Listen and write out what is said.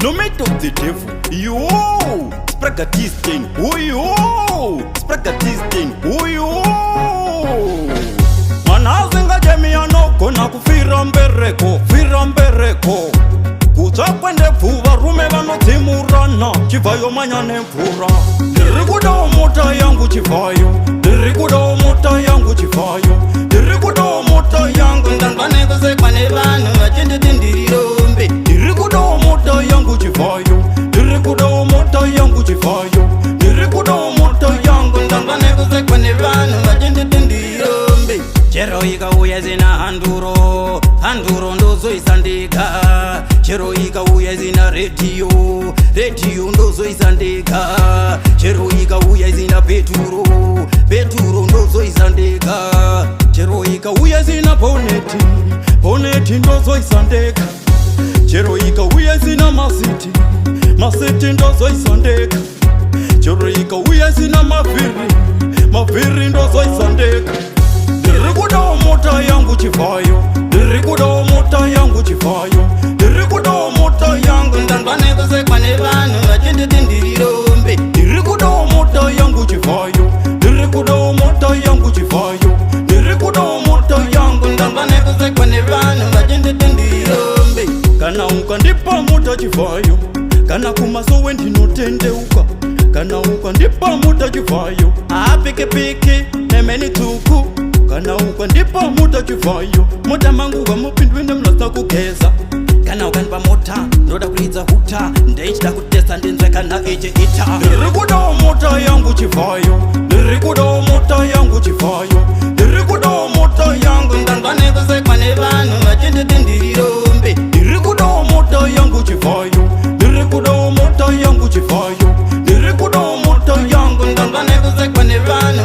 No matter the devil, yo, spragatisten, yo, spragatisten, yo. Manazinga jemiano kona kufira mbereko, Kuchakwende pfuva rume vanodzimurana, chivayo manyane mvura. Ndiri kudawo mota yangu chivayo, ndiri kudawo mota yangu chivayo, ndiri kudawo mota yangu ndangwanekusekwa nevanhu vachinditi ndiri rombe. Ndiri kudawo mota yangu chivayo, ndiri kudawo mota yangu chivayo, ndiri kudawo mota yangu ndangwanekusekwa nevanhu vachinditi ndiri rombe. Chero ikauya zina handuro ndozoisa ndega. Chero ikauya zina radio ndozoisa ndega. Chero ikauya zina peturo ndozoisa ndega. Chero ikauya zina boneti ndozoisa ndega. Chero ikauya zina masiti ndozoisa ndega. Chero ikauya zina mavhiri ndozoisa ndega. Ndiri kudawo mota yangu chivayo, ndiri kudawo mota yangu chivayo, ndiri kudawo mota yangu ndangwanekusekwa nevanhu vachinditi ndiri rombe. Ndiri kudawo mota yangu chivayo, ndiri kudawo mota yangu chivayo, ndiri kudawo mota yangu ndangwanekusekwa nevanhu vachinditi ndiri rombe. Kana ukandipa mota chivayo, kana kumasowe ndinotendeuka. Kana ukandipa mota chivayo, apikipiki nemeni tuku. Kana ukandipa mota chivayo, mota mangu vamupindwi nemlasa kugeza. Kana ukandipa mota ndoda kuridza huta, ndeichida kutesta ndenzwe kana ichiita. Ndiri kudawo mota yangu chivayo, ndiri kudawo mota yangu chivayo, ndiri kudawo mota yangu ndangwanekusekwa nevanhu vachinditi ndiri rombe. Ndiri kudawo mota yangu chivayo, ndiri kudawo mota yangu chivayo, ndiri kudawo mota yangu ndangwanekusekwa nevanhu